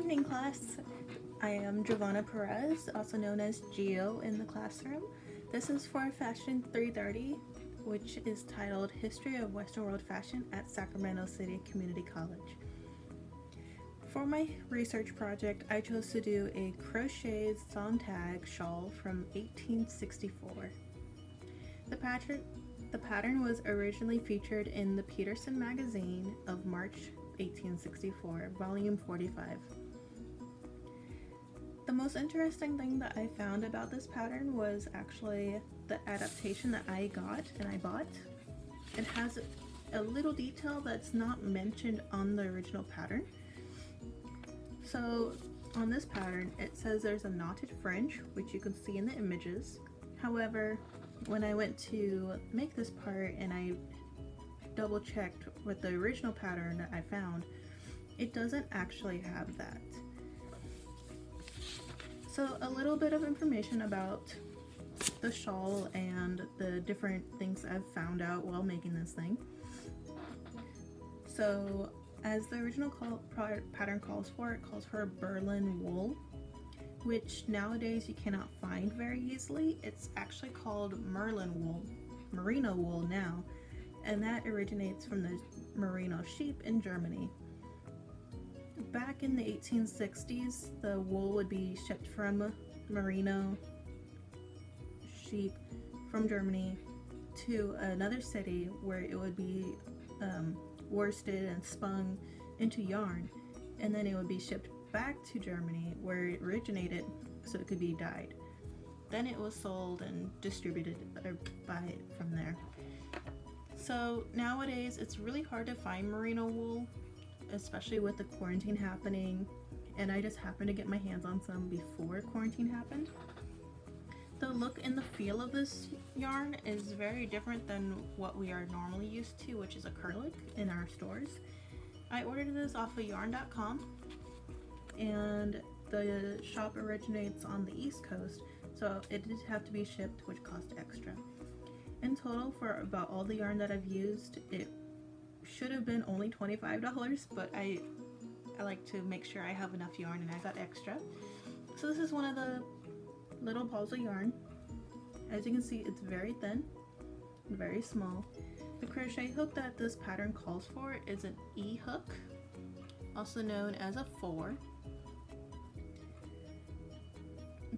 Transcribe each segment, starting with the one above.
evening, class. I am Giovanna Perez, also known as Gio in the classroom. This is for Fashion 330, which is titled History of Western World Fashion at Sacramento City Community College. For my research project, I chose to do a crocheted Sontag shawl from 1864. The pattern was originally featured in the Peterson magazine of March 1864, volume 45. The most interesting thing that I found about this pattern was actually the adaptation that I got and I bought. It has a little detail that's not mentioned on the original pattern. So on this pattern, it says there's a knotted fringe, which you can see in the images. However, when I went to make this part and I double checked with the original pattern that I found, it doesn't actually have that. So a little bit of information about the shawl and the different things I've found out while making this thing. So as the original pattern calls for, it calls for Berlin wool, which nowadays you cannot find very easily. It's actually called Merlin wool, merino wool now, and that originates from the merino sheep in Germany. Back in the 1860s, the wool would be shipped from merino sheep from Germany to another city where it would be worsted and spun into yarn, and then it would be shipped back to Germany where it originated so it could be dyed. Then it was sold and distributed or buy it from there. So nowadays it's really hard to find merino wool, especially with the quarantine happening, and I just happened to get my hands on some before quarantine happened. The look and the feel of this yarn is very different than what we are normally used to, which is acrylic in our stores. I ordered this off of yarn.com, and the shop originates on the East Coast, so it did have to be shipped, which cost extra. In total, for about all the yarn that I've used, it should have been only $25, but I like to make sure I have enough yarn and I got extra. So this is one of the little balls of yarn. As you can see, it's very thin and very small. The crochet hook that this pattern calls for is an E hook, also known as a 4.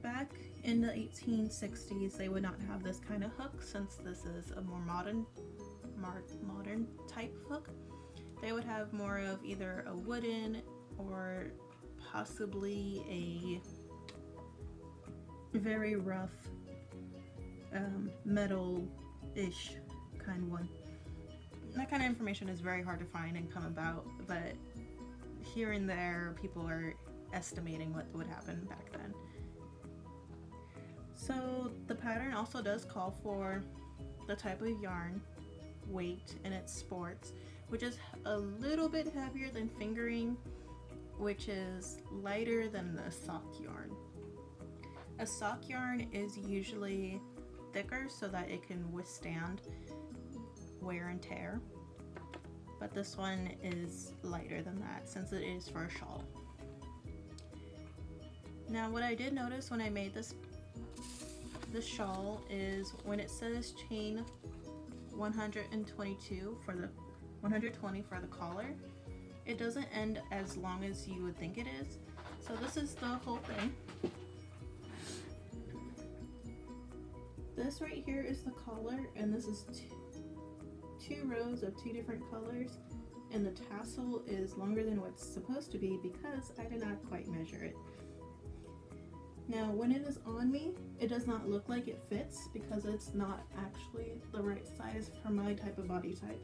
Back in the 1860s, they would not have this kind of hook, since this is a more modern type hook. They would have more of either a wooden or possibly a very rough metal-ish kind one. That kind of information is very hard to find and come about, but here and there people are estimating what would happen back then. So the pattern also does call for the type of yarn, weight, and its sports, which is a little bit heavier than fingering, which is lighter than the sock yarn. A sock yarn is usually thicker so that it can withstand wear and tear, but this one is lighter than that since it is for a shawl. Now what I did notice when I made this shawl is when it says chain 122 for the 120 for the collar, it doesn't end as long as you would think it is. So this is the whole thing. This right here is the collar, and this is two rows of 2 different colors, and the tassel is longer than what's supposed to be because I did not quite measure it. Now when it is on me, it does not look like it fits because it's not actually the right size for my type of body type.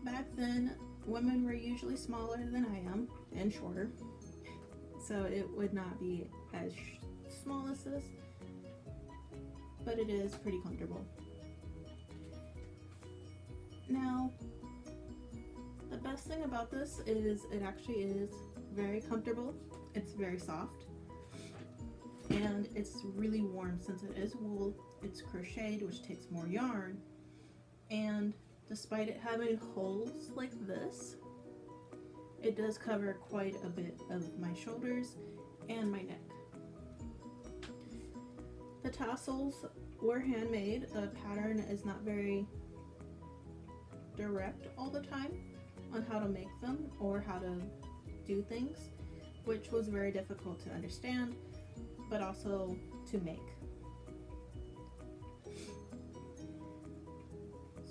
Back then, women were usually smaller than I am and shorter, so it would not be as small as this, but it is pretty comfortable. Now, the best thing about this is it actually is very comfortable. It's very soft, and it's really warm since it is wool. It's crocheted, which takes more yarn, and despite it having holes like this, it does cover quite a bit of my shoulders and my neck. The tassels were handmade. The pattern is not very direct all the time on how to make them or how to do things, which was very difficult to understand, but also to make.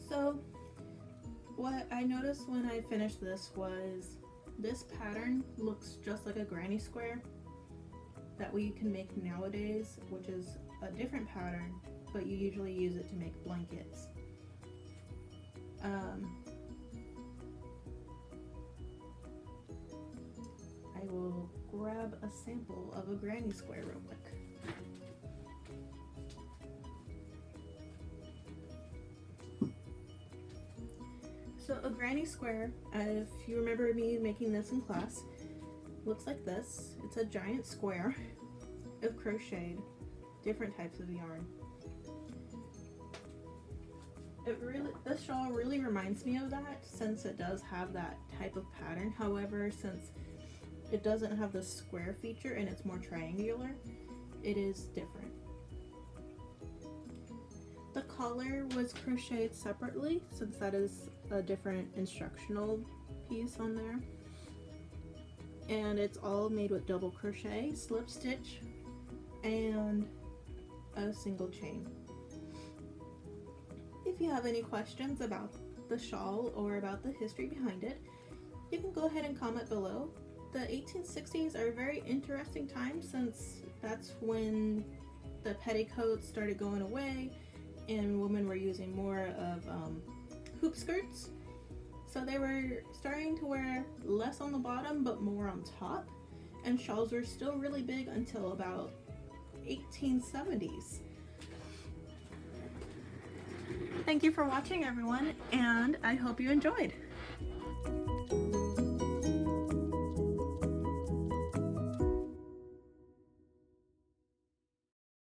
So what I noticed when I finished this was this pattern looks just like a granny square that we can make nowadays, which is a different pattern, but you usually use it to make blankets. I will grab a sample of a granny square real quick. So a granny square, if you remember me making this in class, looks like this. It's a giant square of crocheted, different types of yarn. This shawl really reminds me of that, since it does have that type of pattern. However, since it doesn't have the square feature and it's more triangular, it is different. The collar was crocheted separately, since that is a different instructional piece on there. And it's all made with double crochet, slip stitch, and a single chain. If you have any questions about the shawl or about the history behind it, you can go ahead and comment below. The 1860s are a very interesting time, since that's when the petticoats started going away and women were using more of hoop skirts. So they were starting to wear less on the bottom but more on top, and shawls were still really big until about 1870s. Thank you for watching, everyone, and I hope you enjoyed.